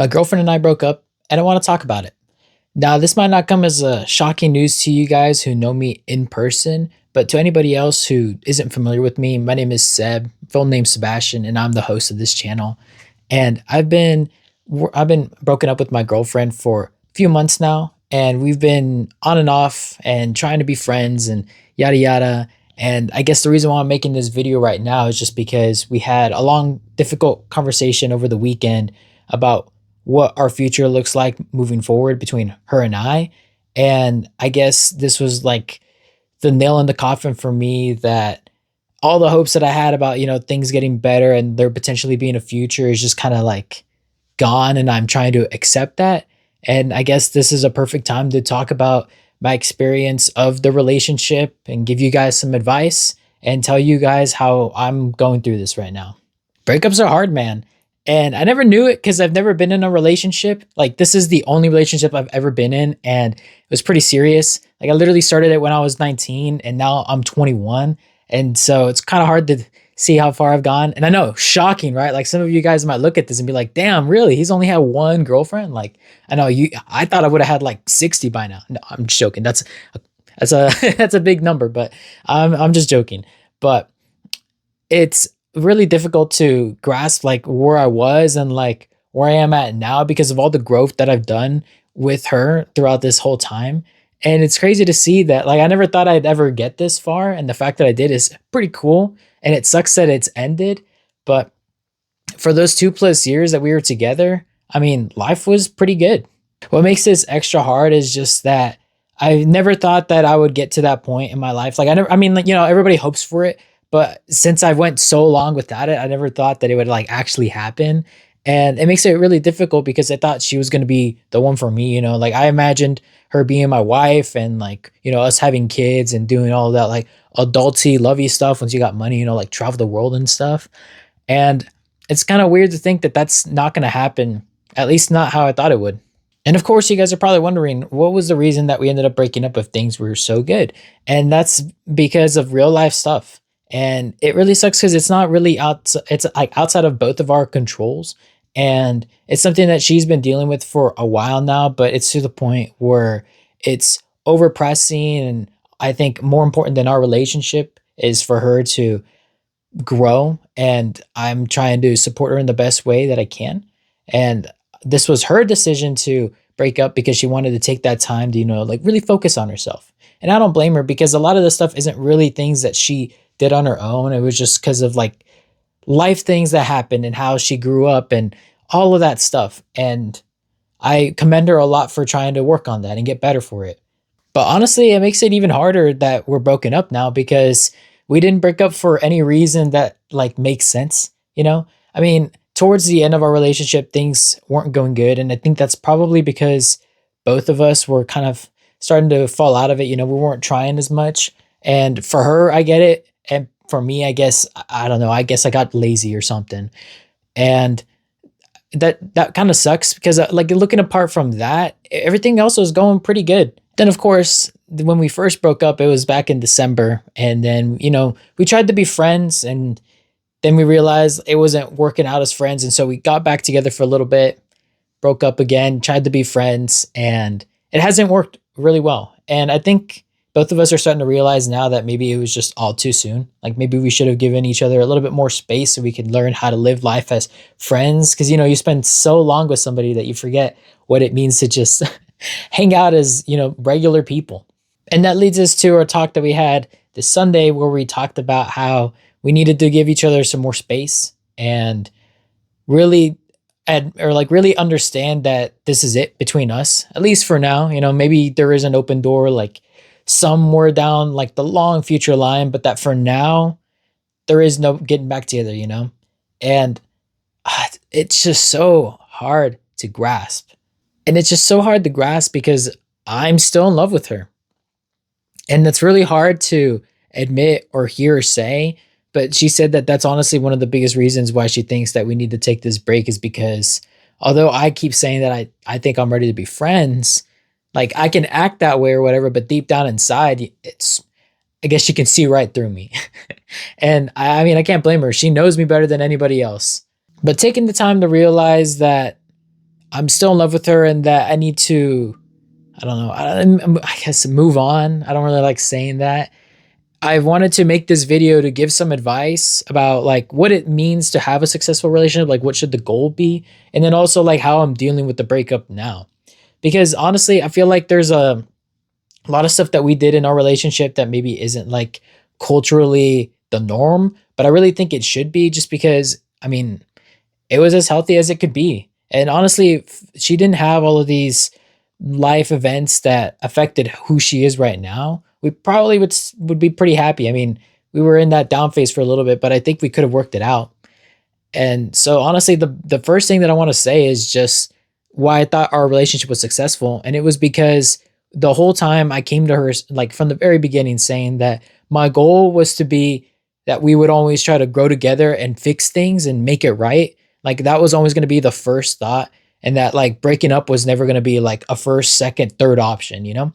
My girlfriend and I broke up, and I want to talk about it. Now, this might not come as a shocking news to you guys who know me in person, but to anybody else who isn't familiar with me, my name is Seb, full name Sebastian, and I'm the host of this channel. And I've been broken up with my girlfriend for a few months now, and we've been on and off and trying to be friends and yada yada. And I guess the reason why I'm making this video right now is just because we had a long, difficult conversation over the weekend about what our future looks like moving forward between her and I. And I guess this was like the nail in the coffin for me that all the hopes that I had about, things getting better and there potentially being a future is just kind of like gone. And I'm trying to accept that. And I guess this is a perfect time to talk about my experience of the relationship and give you guys some advice and tell you guys how I'm going through this right now. Breakups are hard, man. And I never knew it because I've never been in a relationship. Like, this is the only relationship I've ever been in. And it was pretty serious. Like, I literally started it when I was 19 and now I'm 21. And so it's kind of hard to see how far I've gone. And I know, shocking, right? Like, some of you guys might look at this and be like, damn, really? He's only had one girlfriend? Like, I thought I would have had like 60 by now. No, I'm just joking. That's a that's a big number, but I'm just joking. But it's really difficult to grasp like where I was and like where I am at now because of all the growth that I've done with her throughout this whole time. And it's crazy to see that like I never thought I'd ever get this far. And the fact that I did is pretty cool. And it sucks that it's ended. But for those 2+ years that we were together, I mean, life was pretty good. What makes this extra hard is just that I never thought that I would get to that point in my life. Like everybody hopes for it. But since I went so long without it, I never thought that it would like actually happen. And it makes it really difficult because I thought she was going to be the one for me, like I imagined her being my wife and like, us having kids and doing all that like adulty lovey stuff once you got money, like travel the world and stuff. And it's kind of weird to think that that's not going to happen, at least not how I thought it would. And of course, you guys are probably wondering, what was the reason that we ended up breaking up if things were so good? And that's because of real life stuff. And it really sucks because it's not really it's like outside of both of our controls. And it's something that she's been dealing with for a while now, but it's to the point where it's overpressing. And I think more important than our relationship is for her to grow. And I'm trying to support her in the best way that I can. And this was her decision to break up because she wanted to take that time to, like really focus on herself. And I don't blame her because a lot of this stuff isn't really things that she did on her own. It was just because of like life things that happened and how she grew up and all of that stuff. And I commend her a lot for trying to work on that and get better for it. But honestly, it makes it even harder that we're broken up now because we didn't break up for any reason that like makes sense. I mean, towards the end of our relationship, things weren't going good. And I think that's probably because both of us were kind of starting to fall out of it. We weren't trying as much. And for her, I get it. And for me, I guess, I don't know, I guess I got lazy or something. And that kind of sucks because like looking apart from that, everything else was going pretty good. Then of course, when we first broke up, it was back in December. And then, we tried to be friends and then we realized it wasn't working out as friends. And so we got back together for a little bit, broke up again, tried to be friends, and it hasn't worked really well. And I think both of us are starting to realize now that maybe it was just all too soon. Like maybe we should have given each other a little bit more space so we could learn how to live life as friends. Because, you spend so long with somebody that you forget what it means to just hang out as, regular people. And that leads us to our talk that we had this Sunday where we talked about how we needed to give each other some more space and really really understand that this is it between us, at least for now. Maybe there is an open door like somewhere down like the long future line, but that for now there is no getting back together, and it's just so hard to grasp. And it's just so hard to grasp because I'm still in love with her. And that's really hard to admit or hear her say. But she said that that's honestly one of the biggest reasons why she thinks that we need to take this break is because although I keep saying that I think I'm ready to be friends, like I can act that way or whatever, but deep down inside, I guess she can see right through me. And I mean, I can't blame her. She knows me better than anybody else. But taking the time to realize that I'm still in love with her and that I need to, I don't know, I guess move on. I don't really like saying that. I wanted to make this video to give some advice about like what it means to have a successful relationship, like what should the goal be, and then also like how I'm dealing with the breakup now. Because honestly, I feel like there's a lot of stuff that we did in our relationship that maybe isn't like culturally the norm, but I really think it should be just because I mean, it was as healthy as it could be. And honestly, if she didn't have all of these life events that affected who she is right now, we probably would be pretty happy. I mean, we were in that down phase for a little bit, but I think we could have worked it out. And so honestly, the first thing that I want to say is just why I thought our relationship was successful. And it was because the whole time I came to her like from the very beginning saying that my goal was to be that we would always try to grow together and fix things and make it right. Like that was always going to be the first thought, and that like breaking up was never going to be like a first, second, third option, you know?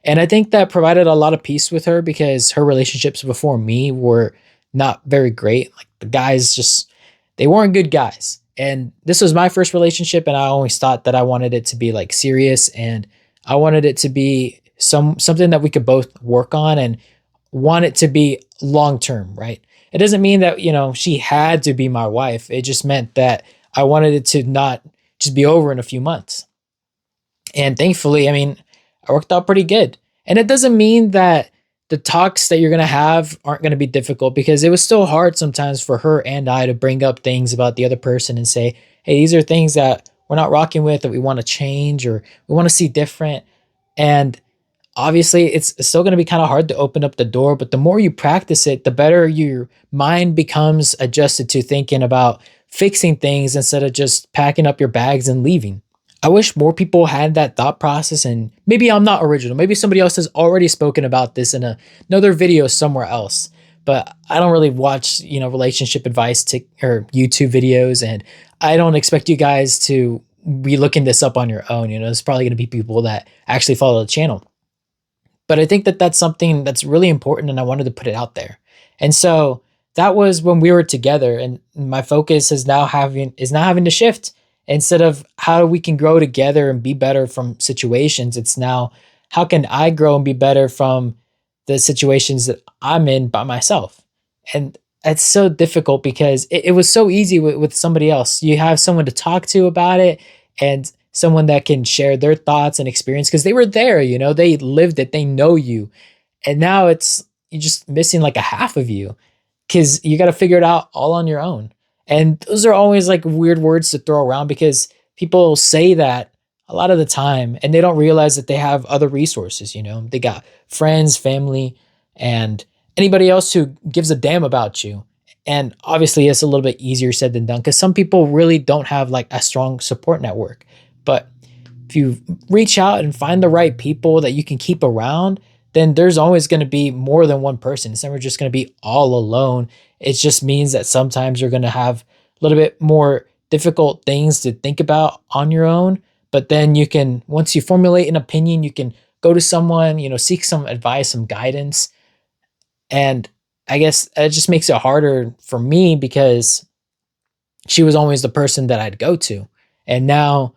And I think that provided a lot of peace with her because her relationships before me were not very great. Like the guys just, they weren't good guys. And this was my first relationship, and I always thought that I wanted it to be like serious, and I wanted it to be something that we could both work on and want it to be long term, right? It doesn't mean that, you know, she had to be my wife. It just meant that I wanted it to not just be over in a few months. And thankfully, I mean, I worked out pretty good. And it doesn't mean that the talks that you're going to have aren't going to be difficult, because it was still hard sometimes for her and I to bring up things about the other person and say, hey, these are things that we're not rocking with, that we want to change or we want to see different. And obviously, it's still going to be kind of hard to open up the door, but the more you practice it, the better your mind becomes adjusted to thinking about fixing things instead of just packing up your bags and leaving. I wish more people had that thought process, and maybe I'm not original. Maybe somebody else has already spoken about this in another video somewhere else. But I don't really watch, you know, relationship advice or YouTube videos, and I don't expect you guys to be looking this up on your own. You know, there's probably going to be people that actually follow the channel. But I think that that's something that's really important, and I wanted to put it out there. And so that was when we were together, and my focus is now having to shift. Instead of how we can grow together and be better from situations, it's now how can I grow and be better from the situations that I'm in by myself. And it's so difficult because it was so easy with somebody else. You have someone to talk to about it, and someone that can share their thoughts and experience because they were there, you know, they lived it, they know you. And now it's you're just missing like a half of you because you got to figure it out all on your own. And those are always like weird words to throw around because people say that a lot of the time and they don't realize that they have other resources, you know. They got friends, family, and anybody else who gives a damn about you. And obviously it's a little bit easier said than done because some people really don't have like a strong support network. But if you reach out and find the right people that you can keep around, then there's always going to be more than one person. It's never just going to be all alone. It just means that sometimes you're going to have a little bit more difficult things to think about on your own. But then you can, once you formulate an opinion, you can go to someone, you know, seek some advice, some guidance. And I guess it just makes it harder for me because she was always the person that I'd go to. And now,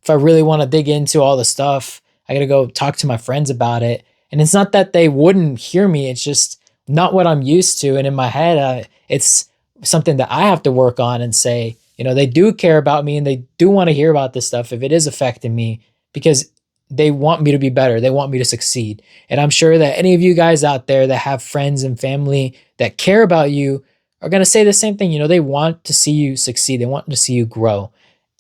if I really want to dig into all the stuff, I got to go talk to my friends about it. And it's not that they wouldn't hear me, it's just not what I'm used to. And in my head, it's something that I have to work on and say, you know, they do care about me and they do want to hear about this stuff if it is affecting me because they want me to be better. They want me to succeed. And I'm sure that any of you guys out there that have friends and family that care about you are going to say the same thing. You know, they want to see you succeed. They want to see you grow.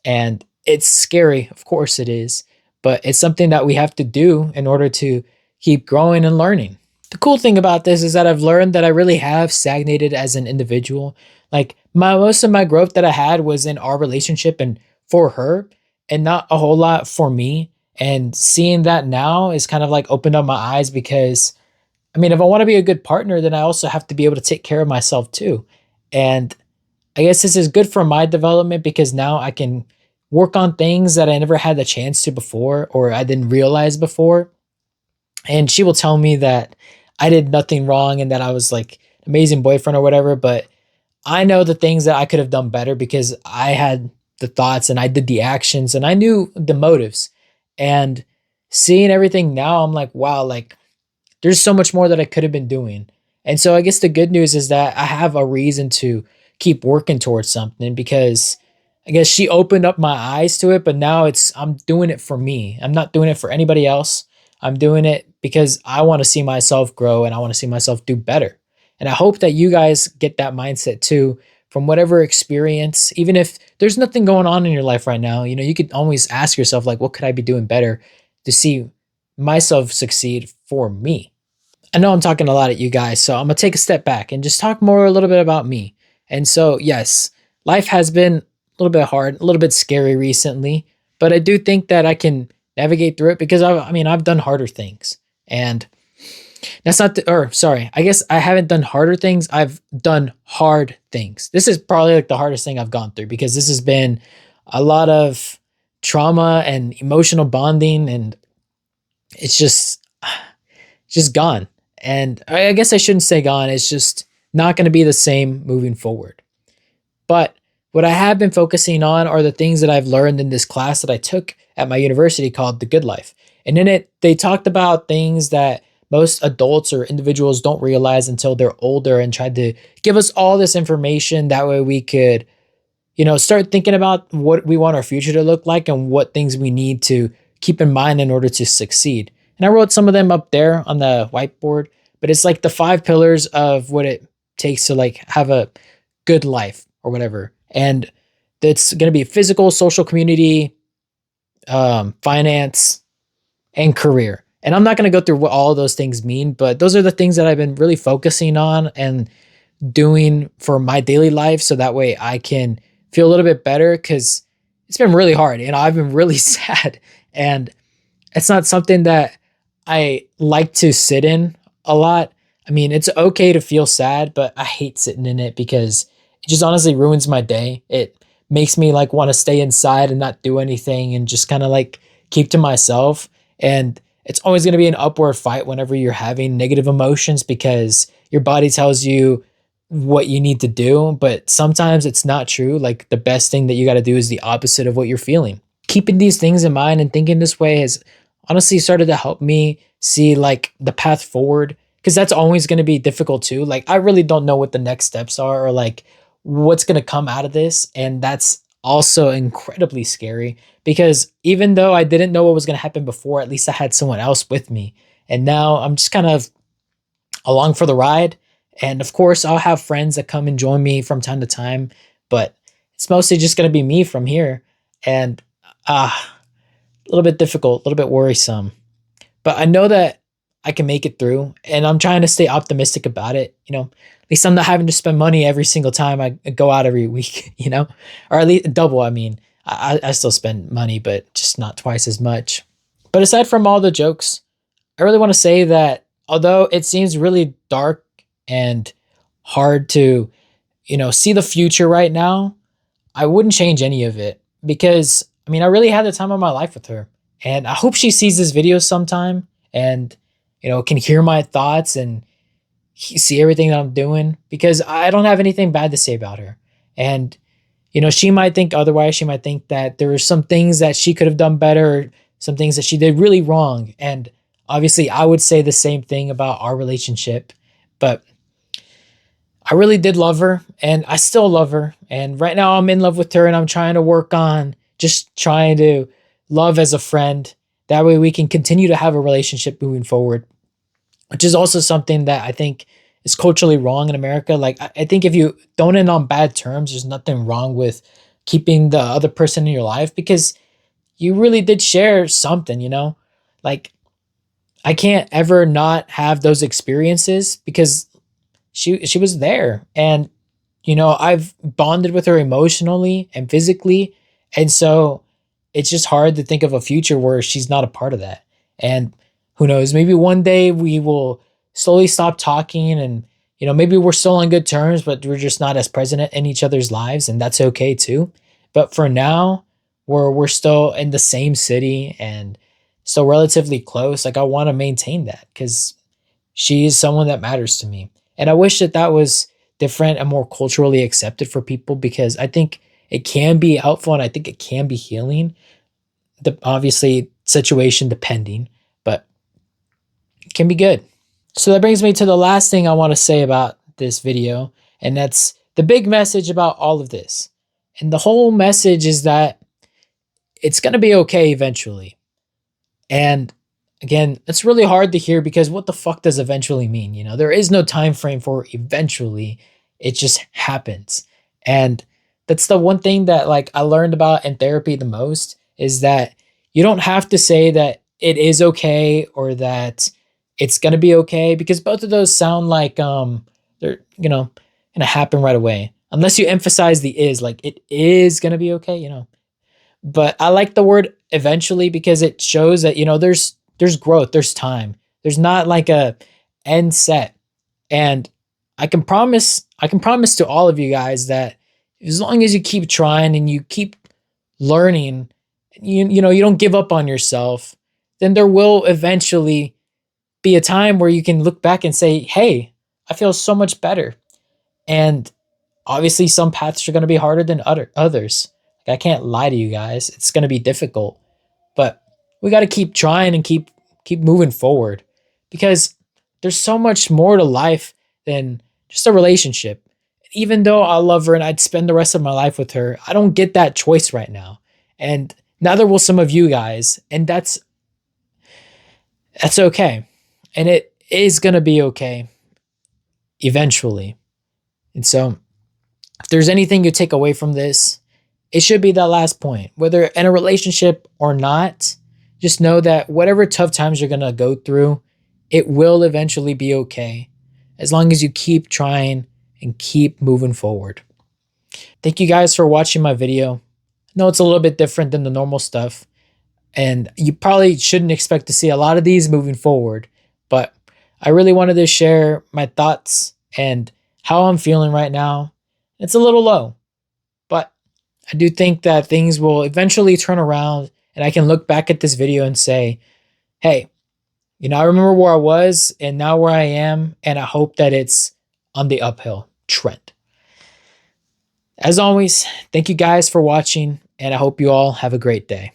And it's scary. Of course it is. But it's something that we have to do in order to keep growing and learning. The cool thing about this is that I've learned that I really have stagnated as an individual. Like most of my growth that I had was in our relationship and for her, and not a whole lot for me. And seeing that now is kind of like opened up my eyes because I mean, if I want to be a good partner, then I also have to be able to take care of myself too. And I guess this is good for my development because now I can work on things that I never had the chance to before or I didn't realize before. And she will tell me that I did nothing wrong and that I was like an amazing boyfriend or whatever, but I know the things that I could have done better because I had the thoughts and I did the actions and I knew the motives. And seeing everything now, I'm like, wow, like there's so much more that I could have been doing. And so I guess the good news is that I have a reason to keep working towards something because I guess she opened up my eyes to it, but now I'm doing it for me. I'm not doing it for anybody else. I'm doing it because I want to see myself grow and I want to see myself do better. And I hope that you guys get that mindset too from whatever experience, even if there's nothing going on in your life right now, you could always ask yourself like what could I be doing better to see myself succeed for me. I know I'm talking a lot at you guys, so I'm gonna take a step back and just talk more a little bit about me. And so, yes, life has been a little bit hard, a little bit scary recently, but I do think that I can navigate through it because I've done harder things, and that's not the, or sorry, I guess I haven't done harder things. I've done hard things. This is probably like the hardest thing I've gone through because this has been a lot of trauma and emotional bonding, and it's just gone. And I guess I shouldn't say gone. It's just not going to be the same moving forward. But what I have been focusing on are the things that I've learned in this class that I took at my university called The Good Life. And in it, they talked about things that most adults or individuals don't realize until they're older and tried to give us all this information. That way we could, start thinking about what we want our future to look like and what things we need to keep in mind in order to succeed. And I wrote some of them up there on the whiteboard, but it's like the 5 pillars of what it takes to like have a good life or whatever. And it's going to be physical, social, community, finance, and career. And I'm not going to go through what all of those things mean, but those are the things that I've been really focusing on and doing for my daily life so that way I can feel a little bit better because it's been really hard. I've been really sad and it's not something that I like to sit in a lot. I mean, it's okay to feel sad, but I hate sitting in it because it just honestly ruins my day. It makes me like want to stay inside and not do anything and just kind of like keep to myself. And it's always going to be an upward fight whenever you're having negative emotions because your body tells you what you need to do, but sometimes it's not true. Like the best thing that you got to do is the opposite of what you're feeling. Keeping these things in mind and thinking this way has honestly started to help me see like the path forward because that's always going to be difficult too. Like I really don't know what the next steps are or like what's going to come out of this, and that's also incredibly scary because even though I didn't know what was going to happen before, at least I had someone else with me. And now I'm just kind of along for the ride. And of course, I'll have friends that come and join me from time to time, but it's mostly just going to be me from here. And a little bit difficult, a little bit worrisome. But I know that I can make it through, and I'm trying to stay optimistic about it. At least I'm not having to spend money every single time I go out every week. Or at least double. I mean, I still spend money, but just not twice as much. But aside from all the jokes, I really want to say that although it seems really dark and hard to, see the future right now, I wouldn't change any of it because I really had the time of my life with her. And I hope she sees this video sometime and, can hear my thoughts and see everything that I'm doing because I don't have anything bad to say about her. And, she might think otherwise. She might think that there are some things that she could have done better, some things that she did really wrong. And obviously, I would say the same thing about our relationship. But I really did love her and I still love her. And right now I'm in love with her and I'm trying to work on just trying to love as a friend. That way we can continue to have a relationship moving forward, which is also something that I think is culturally wrong in America. Like, I think if you don't end on bad terms, there's nothing wrong with keeping the other person in your life because you really did share something, Like, I can't ever not have those experiences because she was there and I've bonded with her emotionally and physically, and so it's just hard to think of a future where she's not a part of that. And who knows, maybe one day we will slowly stop talking and maybe we're still on good terms but we're just not as present in each other's lives, and that's okay too. But for now, we're still in the same city and still relatively close. Like I want to maintain that cuz she is someone that matters to me. And I wish that that was different and more culturally accepted for people because I think It can be helpful, and I think it can be healing. Obviously, situation depending, but it can be good. So that brings me to the last thing I want to say about this video, and that's the big message about all of this. And the whole message is that it's going to be okay eventually. And again, it's really hard to hear because what the fuck does eventually mean? You know, there is no time frame for eventually. It just happens. And that's the one thing that like I learned about in therapy the most is that you don't have to say that it is okay or that it's going to be okay because both of those sound like they're, you know, going to happen right away. Unless you emphasize the is, like it is going to be okay, you know. But I like the word eventually because it shows that, you know, there's growth, there's time. There's not like a end set. And I can promise to all of you guys that as long as you keep trying and you keep learning, you know, you don't give up on yourself, then there will eventually be a time where you can look back and say, "Hey, I feel so much better." And obviously some paths are going to be harder than others. Like, I can't lie to you guys. It's going to be difficult, but we got to keep trying and keep moving forward because there's so much more to life than just a relationship. Even though I love her and I'd spend the rest of my life with her, I don't get that choice right now. And neither will some of you guys, and that's okay. And it is going to be okay eventually. And so if there's anything you take away from this, it should be that last point. Whether in a relationship or not, just know that whatever tough times you're going to go through, it will eventually be okay as long as you keep trying and keep moving forward. Thank you guys for watching my video. I know it's a little bit different than the normal stuff, and you probably shouldn't expect to see a lot of these moving forward, but I really wanted to share my thoughts and how I'm feeling right now. It's a little low, but I do think that things will eventually turn around and I can look back at this video and say, hey, you know, I remember where I was and now where I am, and I hope that it's on the uphill trend. As always, thank you guys for watching, and I hope you all have a great day.